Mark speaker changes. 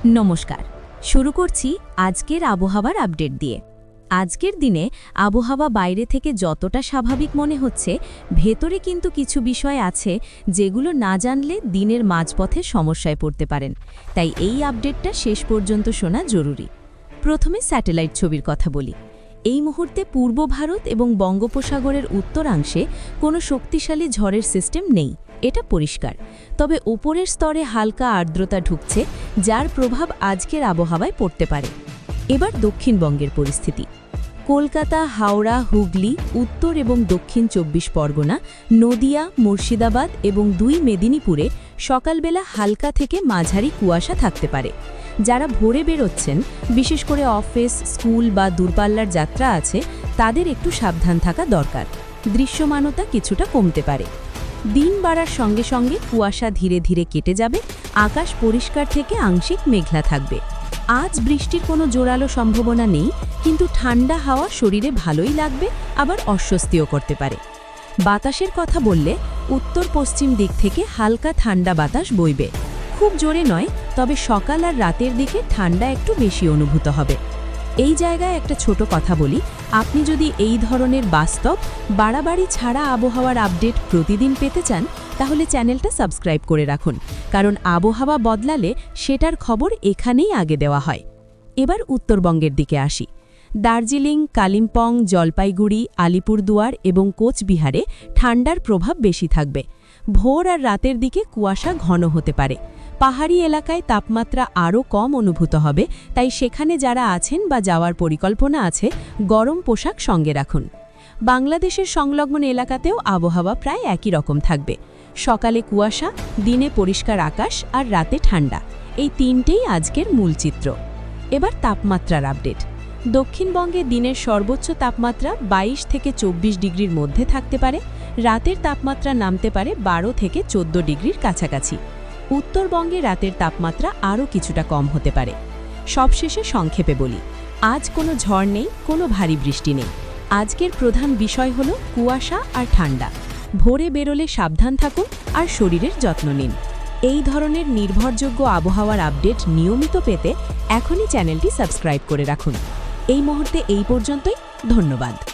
Speaker 1: নমস্কার। শুরু করছি আজকের আবহাওয়ার আপডেট দিয়ে। আজকের দিনে আবহাওয়া বাইরে থেকে যতটা স্বাভাবিক মনে হচ্ছে, ভেতরে কিন্তু কিছু বিষয় আছে যেগুলো না জানলে দিনের মাঝপথে সমস্যায় পড়তে পারেন। তাই এই আপডেটটা শেষ পর্যন্ত শোনা জরুরি। প্রথমে স্যাটেলাইট ছবির কথা বলি। এই মুহূর্তে পূর্ব ভারত এবং বঙ্গোপসাগরের উত্তরাংশে কোনো শক্তিশালী ঝড়ের সিস্টেম নেই, এটা পরিষ্কার। তবে ওপরের স্তরে হালকা আর্দ্রতা ঢুকছে, যার প্রভাব আজকের আবহাওয়ায় পড়তে পারে। এবার দক্ষিণবঙ্গের পরিস্থিতি। কলকাতা, হাওড়া, হুগলি, উত্তর এবং দক্ষিণ ২৪ পরগনা, নদিয়া, মুর্শিদাবাদ এবং ২ মেদিনীপুরে সকালবেলা হালকা থেকে মাঝারি কুয়াশা থাকতে পারে। যারা ভোরে বেরোচ্ছেন, বিশেষ করে অফিস, স্কুল বা দূরপাল্লার যাত্রা আছে, তাদের একটু সাবধান থাকা দরকার। দৃশ্যমানতা কিছুটা কমতে পারে। দিন বাড়ার সঙ্গে সঙ্গে কুয়াশা ধীরে ধীরে কেটে যাবে, আকাশ পরিষ্কার থেকে আংশিক মেঘলা থাকবে। আজ বৃষ্টির কোনো জোরালো সম্ভাবনা নেই, কিন্তু ঠান্ডা হাওয়া শরীরে ভালোই লাগবে, আবার অস্বস্তিও করতে পারে। বাতাসের কথা বললে উত্তর পশ্চিম দিক থেকে হালকা ঠান্ডা বাতাস বইবে। খুব জোরে নয়, তবে সকাল আর রাতের দিকে ঠান্ডা একটু বেশি অনুভূত হবে। এই জায়গায় একটা ছোট কথা বলি, আপনি যদি এই ধরনের বাস্তব বাড়াবাড়ি ছাড়া আবহাওয়ার আপডেট প্রতিদিন পেতে চান, তাহলে চ্যানেলটা সাবস্ক্রাইব করে রাখুন, কারণ আবহাওয়া বদলালে সেটার খবর এখানেই আগে দেওয়া হয়। এবার উত্তরবঙ্গের দিকে আসি। দার্জিলিং, কালিম্পং, জলপাইগুড়ি, আলিপুরদুয়ার এবং কোচবিহারে ঠান্ডার প্রভাব বেশি থাকবে। ভোর আর রাতের দিকে কুয়াশা ঘন হতে পারে। পাহাড়ি এলাকায় তাপমাত্রা আরও কম অনুভূত হবে, তাই সেখানে যারা আছেন বা যাওয়ার পরিকল্পনা আছে, গরম পোশাক সঙ্গে রাখুন। বাংলাদেশের সংলগ্ন এলাকাতেও আবহাওয়া প্রায় একই রকম থাকবে। সকালে কুয়াশা, দিনে পরিষ্কার আকাশ আর রাতে ঠান্ডা, এই তিনটেই আজকের মূল চিত্র। এবার তাপমাত্রার আপডেট। দক্ষিণবঙ্গে দিনের সর্বোচ্চ তাপমাত্রা ২২ থেকে ২৪ ডিগ্রির মধ্যে থাকতে পারে। রাতের তাপমাত্রা নামতে পারে ১২ থেকে ১৪ ডিগ্রির কাছাকাছি। উত্তরবঙ্গে রাতের তাপমাত্রা আরও কিছুটা কম হতে পারে। সবশেষে সংক্ষেপে বলি, আজ কোনো ঝড় নেই, কোনো ভারী বৃষ্টি নেই। আজকের প্রধান বিষয় হলো কুয়াশা আর ঠান্ডা। ভোরে বেরোলে সাবধান থাকুন আর শরীরের যত্ন নিন। এই ধরনের নির্ভরযোগ্য আবহাওয়ার আপডেট নিয়মিত পেতে এখনই চ্যানেলটি সাবস্ক্রাইব করে রাখুন। এই মুহূর্তে এই পর্যন্তই। ধন্যবাদ।